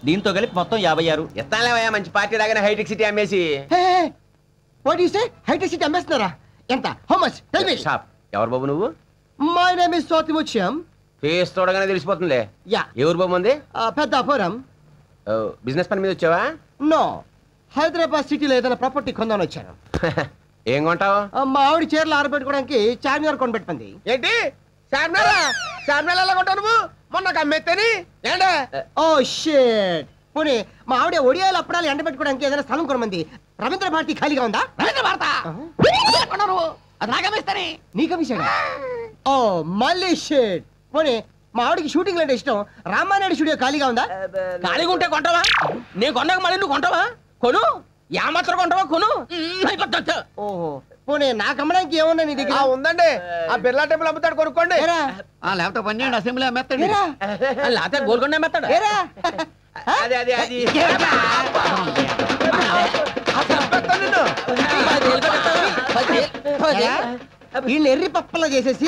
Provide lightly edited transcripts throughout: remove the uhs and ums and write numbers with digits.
దీంతో కలిపి మొత్తం 56. ఎత్తాలేవయ్యా మంచి పార్టీ లాగానే హైటెక్ సిటీ అమ్మేసి. What you say? Hitech city అమ్మేస్తున్నారా? ఎంత? How much? Tell me. Shop ఎవరు బాబు నువ్వు? My name is Sothimuthyam. Face చూడగానే తెలిసిపోతుందిలే. యా. ఎవరు బాబు ఉంది? పెద్దాపురం. బిజినెస్ పని మీద వచ్చావా? నో, హైదరాబాద్ సిటీలో ఏదైనా ప్రాపర్టీ కొందామని వచ్చాను. ఏం కొంటావు? మా ఆవిడ చీరలు ఆరబెట్టుకోవడానికి చార్మినార్ కొనిపెట్టుకుంది. ఏంటి చార్మినారా? చార్మినార్ ఎలా కొంటావు నువ్వు? మొన్న అమ్మేత్తని ఏంటే? Oh shit. పోనీ మా ఆవిడ ఒడియాలు అప్పడాలు ఎండబెట్టుకోవడానికి ఏదైనా స్థలం కొనమంది. రవీంద్ర భారతి ఖాళీగా ఉందా? రవీంద్ర భారత అది నాగమిస్తానే. నీకమిసాడా? ఓ మళ్ళీ షిట్. పోనీ మా ఆవిడకి షూటింగ్ అంటే ఇష్టం. రామానాయుడు స్టూడియో ఖాళీగా ఉందా? ఖాళీగా ఉంటే కొంటావా? నేను కొన్నాక మళ్ళీ నువ్వు కొంటావా? కొను. మాత్రం కొంటావా? కొను. ఓహో, పోనీ నాకు అమ్మడానికి ఏమున్నా నీ దగ్గర? ఉందండి, ఆ బిర్లా టెంపుల్ అమ్ముతాడు, కొనుక్కోండి. లేకపోతే 12 అసెంబ్లీ అమ్మేస్తాడు, లేకపోతే గోల్కొండ అమ్మేస్తాడు. అదే అదే అది వీళ్ళు ఎర్రి పప్పలా చేసేసి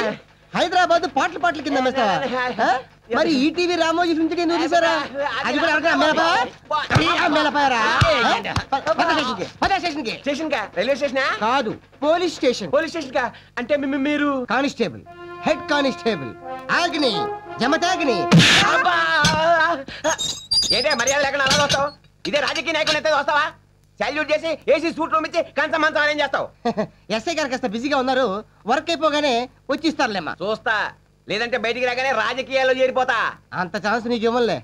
హైదరాబాద్ పాటలు కింద అమ్మేస్తావా? మరి ఈటీవీ రామోజీ నుంచి ఎందుకు తీసారా? అది కూడా స్టేషన్ కా? రైల్వే స్టేషన్ కాదు, పోలీస్ స్టేషన్. పోలీస్ స్టేషన్ కా? అంటే మీరు కానిస్టేబుల్, హెడ్ కానిస్టేబుల్ ఆగ్ని జమతాగ్ని. ఏంటే మర్యాద లేకుండా అలా వస్తావు? ఇదే రాజకీయ నాయకులు అయితే వస్తావా? సాల్యూట్ చేసి ఏసీ సూట్ రూమ్ ఇచ్చి కంచం మంచం అరేంజ్ చేస్తావు. ఎస్ఐ గారు కాస్త బిజీగా ఉన్నారు, వర్క్ అయిపోగానే వచ్చి ఇస్తారులేమ్మా. చూస్తా, లేదంటే బయటికి రాగానే రాజకీయాల్లో చేరిపోతా. అంత ఛాన్స్ నీకు ఇవ్వలే.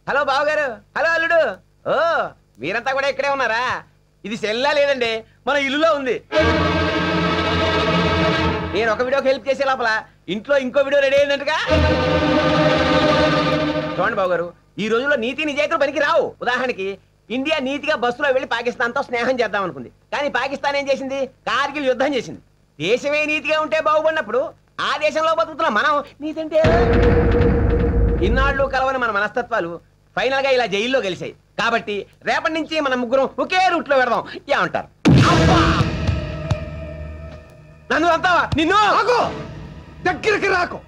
హలో బావగారు, హలో అల్లుడు. ఓ మీరంతా కూడా ఇక్కడే ఉన్నారా? ఇది సెల్లా లేదండి, మన ఇల్లులో ఉంది. నేను ఒక వీడియోకి హెల్ప్ చేసే లోపల ఇంట్లో ఇంకో వీడియో రెడీ అయిందంటగా. చూడండి బావగారు, ఈ రోజుల్లో నీతి నిజాయితీలు పనికి రావు. ఉదాహరణకి ఇండియా నీతిగా బస్సులో వెళ్లి పాకిస్తాన్ తో స్నేహం చేద్దాం అనుకుంది, కానీ పాకిస్తాన్ ఏం చేసింది? కార్గిల్ యుద్ధం చేసింది. దేశమే నీతిగా ఉంటే బాగుపడినప్పుడు ఆ దేశంలో బతుకుతున్న మనం నీతి అంటే ఇన్నాళ్ళు కలవని మన మనస్తత్వాలు ఫైనల్ గా ఇలా జైల్లో గెలిచాయి. కాబట్టి రేపటి నుంచి మన ముగ్గురం ఒకే రూట్ లో పెడదాం. ఏమంటారు? నన్ను అంటావా? నిన్ను దగ్గరికి రాకు.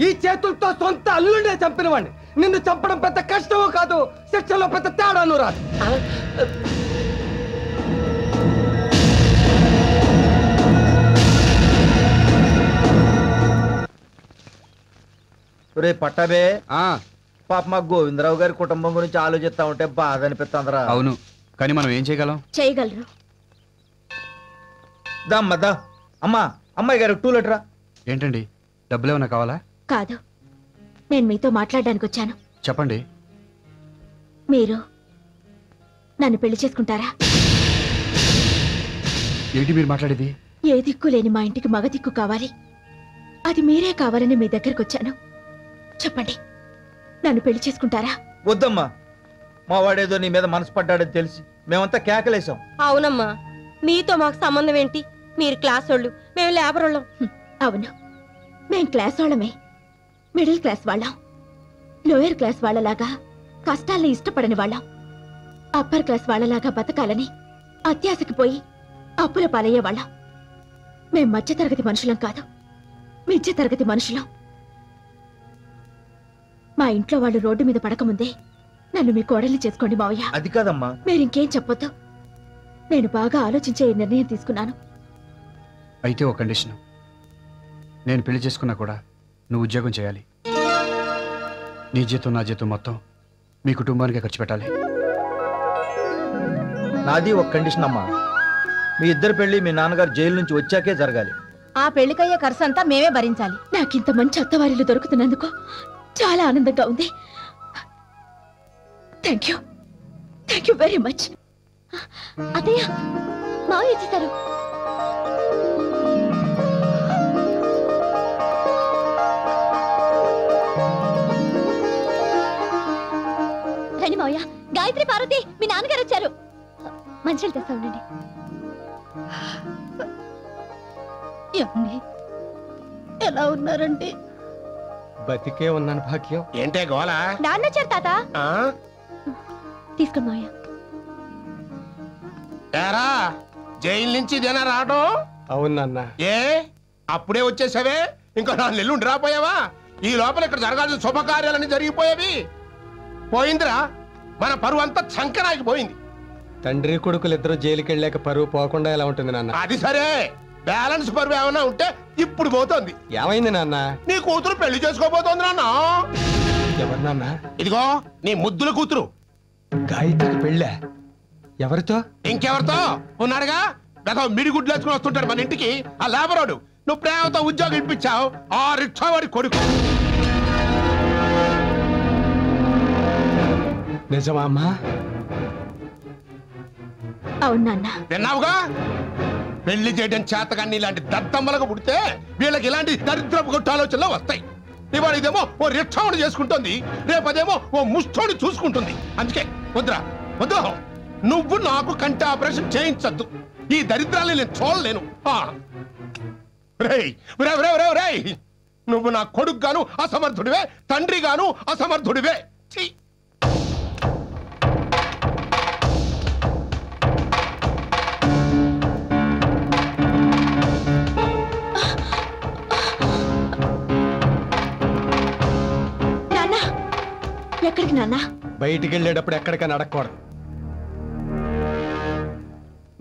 ఈ చేతులతో సొంత అల్లుండే చంపిన వాడిని నిన్ను చంపడం పెద్ద కష్టమో కాదు, శిక్షలో పెద్ద తేడాను రాదు. రే పట్టాబే, పాప మా గోవిందరావు గారి కుటుంబం గురించి ఆలోచిస్తా ఉంటే బాధ అనిపిస్తుందిరా. అవును, కానీ మనం ఏం చేయగలం? చేయగలరు. దమ్మదా అమ్మా, అమ్మాయి గారు 2 లీటరా. ఏంటండి, డబ్బులు ఏమన్నా కావాలా? కాదు, నేను మీతో మాట్లాడడానికి వచ్చాను. చెప్పండి. మీరు నన్ను పెళ్లి చేసుకుంటారా? ఏంటి మీరు మాట్లాడేది? ఏ దిక్కు లేని మా ఇంటికి మగ దిక్కు కావాలి, అది మీరే కావాలని మీ దగ్గరకు వచ్చాను. చెప్పండి, నన్ను పెళ్లి చేసుకుంటారా? వద్దమ్మా, మా వాడేదో నీ మీద మనసు పడ్డాడని తెలిసి మేమంతా కేకలేసాం. అవునమ్మా, మీతో మాకు సంబంధం ఏంటి? మీరు క్లాస్ వాళ్ళు, మేము లేబర్ వాళ్ళం. అవును, మేం క్లాస్ వాళ్ళమే. మిడిల్ క్లాస్ వాళ్ళం. లోయర్ క్లాస్ వాళ్ళలాగా కష్టాల్ని ఇష్టపడని వాళ్ళం. అప్పర్ క్లాస్ వాళ్ళలాగా బతకాలని అత్యాశకి పోయి అప్పుల పాలయ్యే వాళ్ళం. మేం మధ్య తరగతి మనుషులం కాదు, మిధ్య తరగతి మనుషులం. మా ఇంట్లో వాళ్ళు రోడ్డు మీద పడకముందే నన్ను మీ కోడల్ని చేసుకోండి మావయ్య. అది కాదమ్మా. మీరింకేం చెప్పొద్దు. నేను బాగా ఆలోచించే ఈ నిర్ణయం తీసుకున్నాను. అయితే ఒక కండిషన్, నేను పెళ్లి చేసుకున్నా కూడా నువ్వు ఉద్యోగం చేయాలి. నీ జీతం నా జీతం మొత్తం మీ కుటుంబానికి ఖర్చు పెట్టాలి. నాది ఒక కండిషన్ అమ్మా, మీ ఇద్దరు పెళ్లి మీ నాన్నగారు జైలు నుంచి వచ్చాకే జరగాలి. ఆ పెళ్లికయ్యే ఖర్చు అంతా మేమే భరించాలి. నాకింత మంచి అత్తవారిలు దొరుకుతున్నందుకు చాలా ఆనందంగా ఉంది. Thank you very much. అత్తయ్య, మావయ్య వచ్చేసారు. రండి మావయ్య. గాయత్రి, పార్వతి, మీ నాన్నగారు వచ్చారు. మంచిలు తెస్తా ఉండండి. ఎలా ఉన్నారండి? బతికే ఉన్నాను భాగ్యం. ఏంటే గోళ? నాన్న వచ్చారు తాత. తీసుకోండి మావయ్య. ఏరా, జైలు నుంచి ఇదేనా రావడం? అవునన్నా. ఏ అప్పుడే వచ్చేసావే? ఇంకా 4 నెలలు రాపోయావా? ఈ లోపల ఇక్కడ జరగాల్సిన శుభకార్యాలన్నీ జరిగిపోయేవి. పోయిందిరా, మన పరువు అంతా చంకనాకి పోయింది. తండ్రి కొడుకులు ఇద్దరు జైలుకి వెళ్ళాక పరువు పోకుండా ఎలా ఉంటుంది నాన్న? అది సరే, బ్యాలెన్స్ పరువు ఏమైనా ఉంటే ఇప్పుడు పోతోంది. ఏమైంది నాన్న? నీ కూతురు పెళ్లి చేసుకోబోతోంది నాన్న. ఎవరు నాన్న? ఇదిగో నీ ముద్దుల కూతురు. గాయత్రికి పెళ్ళా? ఎవరితో? ఇంకెవరితో ఉన్నాడుగా, గత మిడిగుడ్లు వేసుకుని వస్తుంటాడు మన ఇంటికి ఆ లేబరోడు. నువ్వు ప్రేమతో ఉద్యోగం ఇప్పించావు, ఆ రిక్షా వాడి కొడుకు. నిజమా అమ్మా? అవును నాన్న. విన్నావుగా, పెళ్లి చేయడం చేతగాన్ని ఇలాంటి దద్దమ్మలకు పుడితే వీళ్ళకి ఇలాంటి దరిద్రపు కొట్టు ఆలోచనలు వస్తాయి. ఇవాళ ఇదేమో ఓ రిక్షావుని చేసుకుంటుంది, రేపదేమో ఓ ముష్టోని చూసుకుంటుంది. అందుకే వద్దురా, వద్దు, నువ్వు నాకు కంటి ఆపరేషన్ చేయించద్దు. ఈ దరిద్రాన్ని నేను చూడలేను. నువ్వు నా కొడుకు గాను అసమర్థుడివే, తండ్రి గాను అసమర్థుడివే. ఎక్కడికి నాన్న? బయటికి వెళ్ళేటప్పుడు ఎక్కడికైనా అడగకూడదు.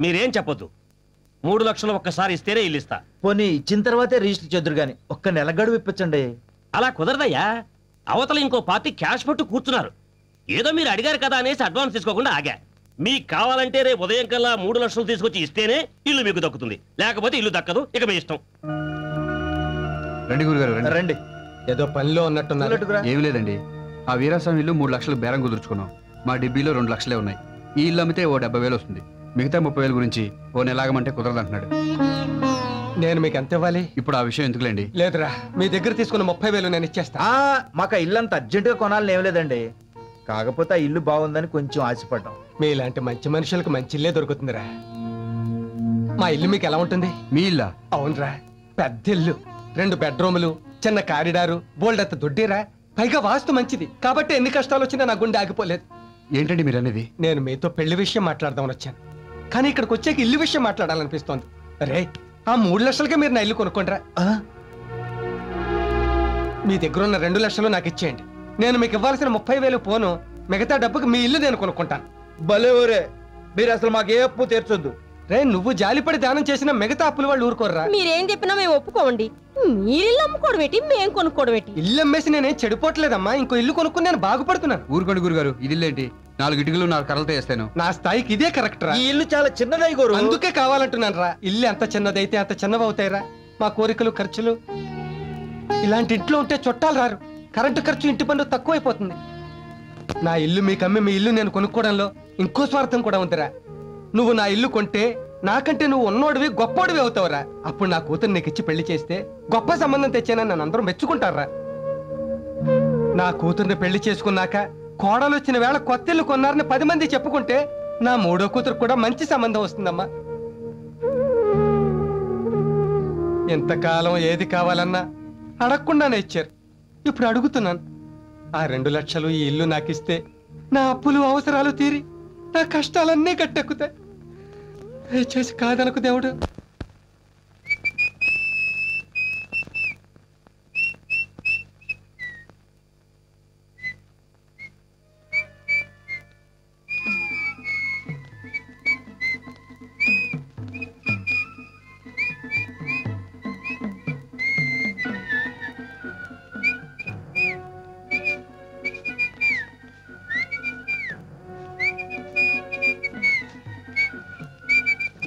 మీరేం చెప్పొద్దు. 3 లక్షలు ఒక్కసారి ఇస్తేనే ఇల్లు ఇస్తా. పోనీ ఇచ్చిన తర్వాతే రిజిస్టర్ చేద్దరు గాని ఒక్క నెల గడువు ఇప్పించండి. అలా కుదరదయ్యా. అవతల ఇంకో పార్టీ క్యాష్ పట్టు కూర్చున్నారు. ఏదో మీరు అడిగారు కదా అనేసి అడ్వాన్స్ తీసుకోకుండా ఆగా. మీకు కావాలంటే రేపు ఉదయం కల్లా 3 లక్షలు తీసుకొచ్చి ఇస్తేనే ఇల్లు మీకు దక్కుతుంది, లేకపోతే ఇల్లు దక్కదు. ఇక మీ ఇష్టం. రండి గురుగారు రండి. ఏదో పనిలో ఉన్నట్టున్నారు. ఏమి లేదండి, ఆ వీరాస్వామి ఇల్లు 3 లక్షలు బేరం కుదుర్చుకున్నాం. మా డిబ్బీలో 2 లక్షలే ఉన్నాయి. ఈ ఇల్లు అమ్మితే ఓ 70,000 వస్తుంది. మిగతా 30,000 గురించి ఓ నెలాగమంటే కుదరదంటున్నాడు. నేను మీకు ఎంత ఇవ్వాలి? ఇప్పుడు ఆ విషయం ఎందుకులేండి. లేదురా, మీ దగ్గర తీసుకున్న 30,000 నేను ఇచ్చేస్తా. మాకు ఆ ఇల్లు అంత అర్జెంట్ గా కొనాలని ఏం లేదండి. కాకపోతే ఆ ఇల్లు బాగుందని కొంచెం ఆశపడ్డాం. మీలాంటి మంచి మనుషులకు మంచి ఇల్లే దొరుకుతుందిరా. మా ఇల్లు మీకు ఎలా ఉంటుంది? మీ ఇల్లా? అవునరా, పెద్ద ఇల్లు, 2 బెడ్రూములు, చిన్న కారిడారు, బోల్డంత దొడ్డిరా. పైగా వాస్తు మంచిది కాబట్టి ఎన్ని కష్టాలు వచ్చినా నా గుండె ఆగిపోలేదు. ఏంటండి మీరు అనేది? నేను మీతో పెళ్లి విషయం మాట్లాడదామని వచ్చాను, కానీ ఇక్కడికి వచ్చాక ఇల్లు విషయం మాట్లాడాలనిపిస్తోంది. అరే, ఆ 3 లక్షలకే మీరు నా ఇల్లు కొనుక్కోండిరా. మీ దగ్గర ఉన్న 2 లక్షలు నాకు ఇచ్చేయండి. నేను మీకు ఇవ్వాల్సిన 30,000 పోను, మిగతా డబ్బుకి మీ ఇల్లు నేను కొనుక్కుంటాను. భలే ఊరే, మీరు అసలు మాకు ఏ అప్పు తీర్చొద్దు. రే, నువ్వు జాలిపడి దానం చేసిన మిగతా అప్పులు వాళ్ళు ఊరుకోర్రా. మీరేం చెప్పినా మేము ఒప్పుకోండి. మీరు అమ్ముకోవడం ఏంటి, మేము కొనుక్కోవడం ఏంటి? ఇల్లు అమ్మేసి నేనేం చెడిపోవట్లేదమ్మా, ఇంకో ఇల్లు కొనుక్కుని నేను బాగుపడుతున్నాను. ఊరుకోండి గురుగారు, ఇది ఇల్లేంటి? 4 ఇటుకలు 4 కర్రలతో వేస్తాను. నా స్థాయికి ఇదే కరెక్ట్ రా. ఈ ఇల్లు చాలా చిన్నదై గోరు. అందుకే కావాలంటున్నాను రా. ఇల్లు ఎంత చిన్నదైతే అంత చిన్నవవుతాయిరా. మా కోరికలు, ఖర్చులు ఇలాంటి ఇంట్లో ఉంటే చుట్టాలు రారు. కరెంటు ఖర్చు, ఇంటి పన్ను తక్కువైపోతుంది. నా ఇల్లు మీకు అమ్మి మీ ఇల్లు నేను కొనుక్కోవడంలో ఇంకో స్వార్థం కూడా ఉందిరా. నువ్వు నా ఇల్లు కొంటే నాకంటే నువ్వు ఉన్నోడివి, గొప్పోడివి అవుతావురా. అప్పుడు నా కూతురు నీకు ఇచ్చి పెళ్లి చేస్తే గొప్ప సంబంధం తెచ్చానని నన్ను అందరూ మెచ్చుకుంటారా. నా కూతుర్ని పెళ్లి చేసుకున్నాక కోడలు వచ్చిన వేళ కొత్త ఇల్లు కొన్నారని 10 మంది చెప్పుకుంటే నా 3వ కూతురు కూడా మంచి సంబంధం వస్తుందమ్మా. ఎంతకాలం ఏది కావాలన్నా అడగకుండానే ఇచ్చారు. ఇప్పుడు అడుగుతున్నాను. ఆ 2 లక్షలు ఈ ఇల్లు నాకిస్తే నా అప్పులు, అవసరాలు తీరి నా కష్టాలన్నీ గట్టెక్కుతాయి. దయచేసి కాదనకు దేవుడు.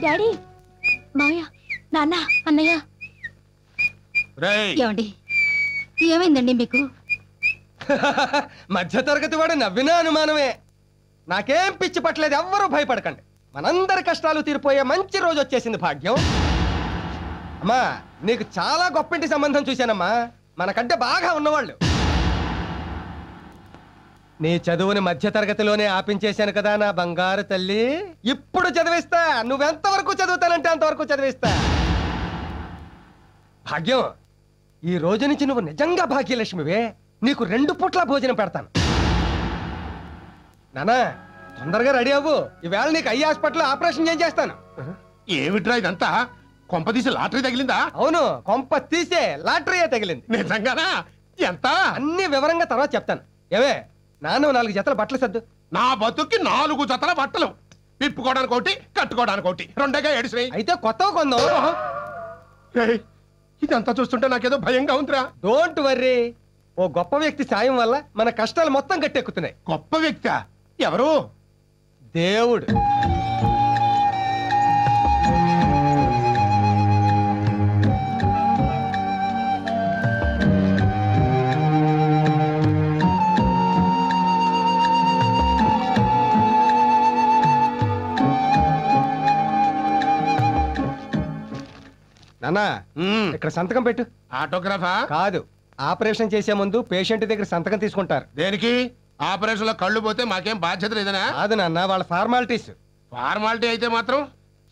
డాడీ, మావయ్య, నాన్న, అన్నయ్య. ఏమండి, ఏమైందండి మీకు? మధ్య తరగతి వాడు నవ్వినా అనుమానమే. నాకేం పిచ్చి పట్టలేదు, ఎవ్వరూ భయపడకండి. మనందరి కష్టాలు తీరిపోయే మంచి రోజు వచ్చేసింది. భాగ్యం అమ్మా, నీకు చాలా గొప్పింటి సంబంధం చూశానమ్మా. మనకంటే బాగా ఉన్నవాళ్ళు. నీ చదువుని మధ్య తరగతిలోనే ఆపించేశాను కదా నా బంగారు తల్లి. ఇప్పుడు చదివిస్తా. నువ్వెంతవరకు చదువుతానంటే అంతవరకు చదివిస్తా. భాగ్యం, ఈ రోజు నుంచి నువ్వు నిజంగా భాగ్యలక్ష్మివే. నీకు 2 పూట్ల భోజనం పెడతాను. నానా, తొందరగా రెడీ అవ్వు. ఈవేళ నీకు ఐ హాస్పిటల్ ఆపరేషన్ చేస్తాను. ఏమిట్రా ఇదంతా? కొంప తీసి లాటరీ తగిలిందా? అవును, కొంప తీసే లాటరీయే తగిలింది. నిజంగానా? ఎంత? అన్ని వివరంగా తర్వాత చెప్తాను. ఏవే, నాన్న 4 జతల బట్టలు సర్దు. నా బతుక్కి 4 జతల బట్టలు, విప్పుకోవడానికి ఒకటి, కట్టుకోవడానికి ఒకటి, రెండేగా ఏడిసినాయి. అయితే కొత్తగా కొందాం. ఏయ్, ఇదంతా చూస్తుంటే నాకేదో భయంగా ఉందిరా. డోంట్ వర్రీ, ఓ గొప్ప వ్యక్తి సాయం వల్ల మన కష్టాలు మొత్తం గట్టెక్కుతున్నాయి. గొప్ప వ్యక్తి ఎవరు? దేవుడు. నాన్నా, ఇక్కడ సంతకం పెట్టు. ఆటోగ్రాఫా? కాదు, ఆపరేషన్ చేసే ముందు పేషెంట్ దగ్గర సంతకం తీసుకుంటారు. దేనికి? ఆపరేషన్ లో కళ్ళు పోతే మాకేం బాధ్యత లేదనా? కాదు నాన్న, వాళ్ళ ఫార్మాలిటీస్. ఫార్మాలిటీ అయితే మాత్రం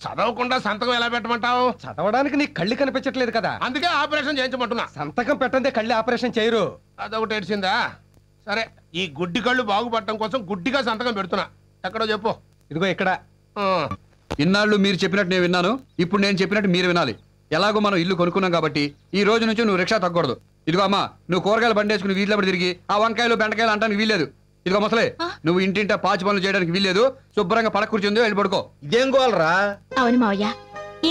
చదవకుండా సంతకం ఎలా పెట్టమంటావు? చదవడానికి నీకు కళ్ళు కనిపించట్లేదు కదా, అందుకే ఆపరేషన్ చేయించమంటున్నా. సంతకం పెట్టందే కళ్ళు ఆపరేషన్ చేయరు. అదొకటి ఏడ్చిందా? సరే, ఈ గుడ్డి కళ్ళు బాగుపడటం కోసం గుడ్డిగా సంతకం పెడుతున్నా. ఎక్కడో చెప్పు. ఇదిగో ఇక్కడ. ఇన్నాళ్ళు మీరు చెప్పినట్టు నేను విన్నాను, ఇప్పుడు నేను చెప్పినట్టు మీరు వినాలి. ఎలాగో మనం ఇల్లు కొనుక్కున్నాం కాబట్టి ఈ రోజు నుంచి నువ్వు రిక్షా తగ్గకూడదు. ఇదిగో అమ్మా, నువ్వు కూరగాయలు బండేసుకుని వీధిలో తిరిగి ఆ వంకాయలు బెండకాయలు అంటానికి వీల్లేదు. ఇదిగో ముసలే, నువ్వు ఇంటింటా పాచి పనులు చేయడానికి వీల్లేదు. శుభ్రంగా పడక కూర్చుందో వెళ్ళి పడుకో. ఇదేం గోలరా? అవును మావయ్య,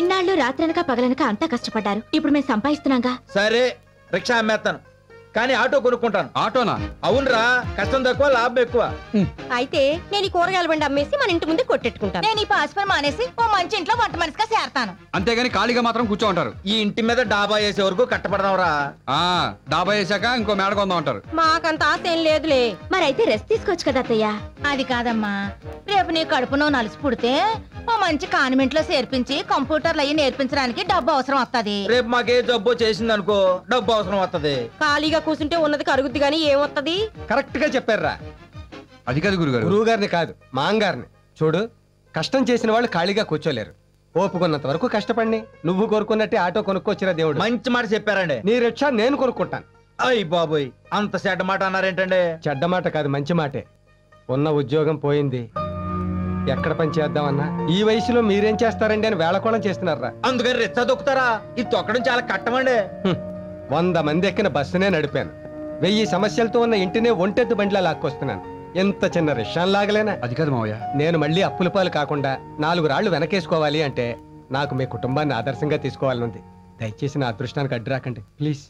ఇన్నాళ్ళు రాత్రనక పగలనక అంతా కష్టపడ్డారు. ఇప్పుడు మేము సంపాదిస్తున్నాగా. సరే, రిక్షా అమ్మేస్తాను, కానీ ఆటో కొనుక్కుంటాను. ఆటోనా? అవునరా, కష్టం తక్కువ లాభం ఎక్కువ. అయితే నేను ఈ కూరగాయల బండి అమ్మేసి మన ఇంటి ముందే కొట్టెట్టుకుంటాను. నేను ఈ పాస్పర్ మానేసి ఓ మంచి ఇంట్లో వంట మనిషిగా చేరతాను. అంతేగాని ఖాళీగా మాత్రం కూర్చో ఉంటారు. ఈ ఇంటి మీద డాబా వేసే వరకు కట్టపడదాంరా. డాబా వేసాక ఇంకో మేడ కొందాం అంటారు. మాకంత ఆశ ఏం లేదులే. మరైతే రెస్ట్ తీసుకోవచ్చు కదా అత్తయ్య. అది కాదమ్మా, రేపు నీ కడుపునో నలిసి పుడితే ఓ మంచి కాన్వెంట్ లో చేర్పించి కంప్యూటర్లు అయ్యి నేర్పించడానికి డబ్బు అవసరం వస్తది. రేపు మాకే జబ్బు చేసింది అనుకో, డబ్బు అవసరం వస్తది. ఖాళీగా కూర్చుంటే ఉన్నది కరుగుద్ది గానీ ఏమొత్తది? కరెక్ట్ గా చెప్పారా. అది కాదు గురుగారు. గురువు గారిని కాదు, మాంగారిని చూడు. కష్టం చేసిన వాళ్ళు ఖాళీగా కూర్చోలేరు. ఓపుకున్నంత వరకు కష్టపడి నువ్వు కోరుకున్నట్టే ఆటో కొనుక్కొచ్చిరా దేవుడు. మంచి మాట చెప్పారండి. నీ రిక్షా నేను కొనుక్కుంటాను. అయ్యి బాబోయ్, అంత చెడ్డ మాట అన్నారేంటండి? చెడ్డ మాట కాదు, మంచి మాటే. ఉన్న ఉద్యోగం పోయింది, ఎక్కడ పని చేద్దామన్నా ఈ వయసులో మీరేం చేస్తారండి అని వేళకోళం చేస్తున్నారా. అందుకని రిచ్చా దొక్కుతారా? ఇది తొక్కడం చాలా కట్టమండి. 100 మంది ఎక్కిన బస్సునే నడిపాను. 1000 సమస్యలతో ఉన్న ఇంటినే ఒంటెద్దు బండిలా లాక్కొస్తున్నాను. ఎంత చిన్న రిక్షాన్ లాగలేనా? అది కాదు మావయ్య. నేను మళ్ళీ అప్పుల పాలు కాకుండా 4 రాళ్లు వెనకేసుకోవాలి అంటే నాకు మీ కుటుంబాన్ని ఆదర్శంగా తీసుకోవాలనుంది. దయచేసి నా అదృష్టానికి అడ్డు రాకండి ప్లీజ్.